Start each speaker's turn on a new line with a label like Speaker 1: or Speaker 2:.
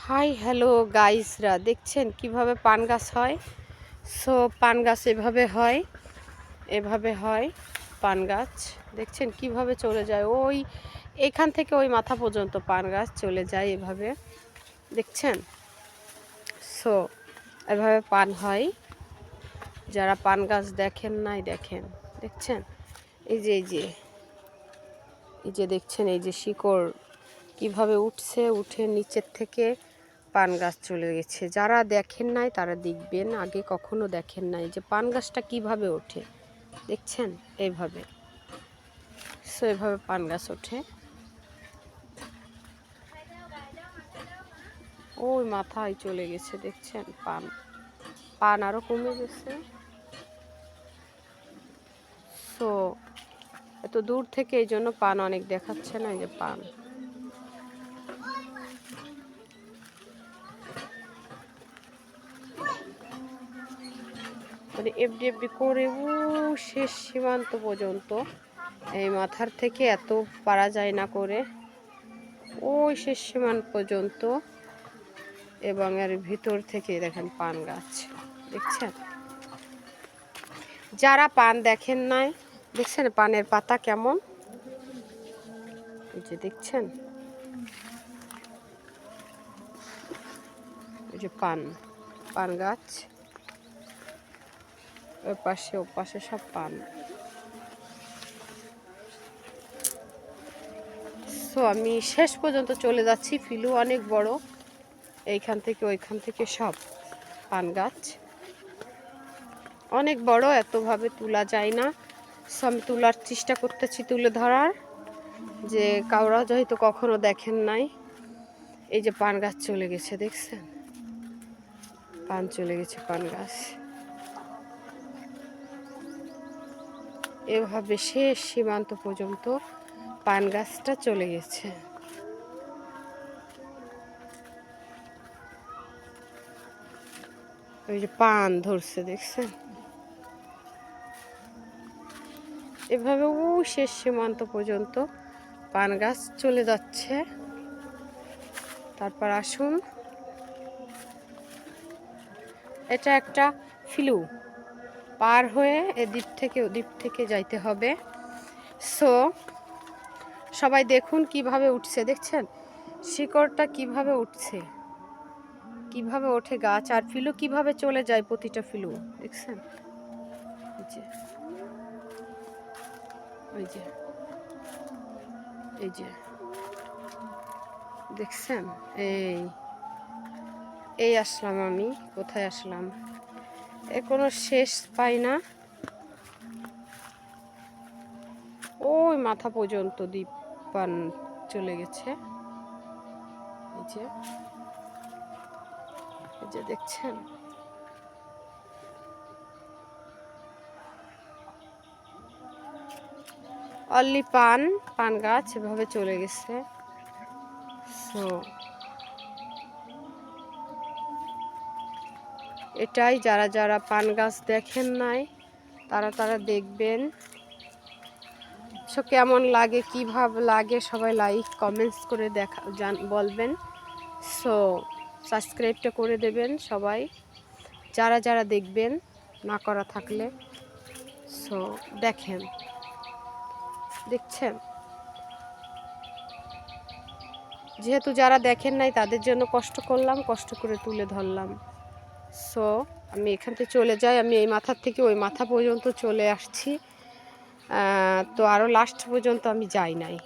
Speaker 1: Hi hello গাইসরা, দেখছেন কিভাবে পান গাছ হয়। সো পান গাছ এভাবে হয় পান গাছ। দেখছেন কিভাবে চলে যায়, ওই এখান থেকে ওই মাথা পর্যন্ত পান গাছ চলে যায় এভাবে, দেখছেন। সো এভাবে পান হয়। যারা পান গাছ দেখেন নাই দেখেন, দেখছেন এই যে দেখছেন এই যে শিকড় কিভাবে উঠছে, উঠে নিচের থেকে পান গাছ চলে গেছে। যারা দেখেন নাই তারা দেখবেন, আগে কখনো দেখেন নাই যে পান গাছটা কিভাবে ওঠে, দেখছেন এইভাবে। সো এভাবে পান গাছ ওঠে। ওই মাথায় চলে গেছে, দেখছেন পান আরো কমে গেছে। সো এত দূর থেকে এই জন্য পান অনেক দেখাচ্ছে না, এই যে পান। মানে এফডি করে শেষ সীমান্ত পর্যন্ত, এই মাথার থেকে এত পারা যায় না করে ওই শেষ সীমান্ত পর্যন্ত, এবং এর ভিতর থেকে দেখেন পান গাছ, দেখছেন। যারা পান দেখেন নাই দেখছেন পানের পাতা কেমন, এই যে দেখছেন এই যে পান গাছ, ওই পাশে সব পান। সো আমি শেষ পর্যন্ত চলে যাচ্ছি, ফিলু অনেক বড়, এইখান থেকে ওইখান থেকে সব পান গাছ অনেক বড়, এতভাবে তোলা যায় না। সো আমি তোলার চেষ্টা করতেছি, তুলে ধরার, যে কাউরা হয়তো কখনো দেখেন নাই। এই যে পান গাছ চলে গেছে, দেখছেন পান চলে গেছে, পান গাছ এভাবে শেষ সীমান্ত পর্যন্ত পান গাছটা চলে গেছে। ওই যে পান ধরছে, দেখছেন এভাবে শেষ সীমান্ত পর্যন্ত পান গাছ চলে যাচ্ছে। তারপর আসুন, এটা একটা ফিলু, পার হয়ে এদিক থেকে ওদিক থেকে যাইতে হবে। সো সবাই দেখুন কিভাবে উঠছে, দেখছেন শিকড়টা কিভাবে উঠছে, কিভাবে ওঠে গাছ, আর ফিলু কিভাবে চলে যায়, প্রতিটা ফিলু দেখছেন। এই যে দেখছেন, এই আসলাম আমি, কোথায় আসলাম, এর কোনো শেষ পাই না। ওই মাথা পর্যন্ত দ্বীপ পান চলে গেছে, এই যে দেখছেন। অনলি পান গাছ এভাবে চলে গেছে। সো এটাই, যারা পান গাছ দেখেন নাই তারা দেখবেন। সো কেমন লাগে, কিভাবে লাগে, সবাই লাইক কমেন্টস করে বলবেন। সো সাবস্ক্রাইবটা করে দেবেন সবাই, যারা দেখবেন না করা থাকলে। সো দেখছেন, যেহেতু যারা দেখেন নাই তাদের জন্য কষ্ট করলাম, কষ্ট করে তুলে ধরলাম। সো আমি এখান থেকে চলে যাই, আমি এই মাথার থেকে ওই মাথা পর্যন্ত চলে আসছি, তো আরও লাস্ট পর্যন্ত আমি যাই নাই।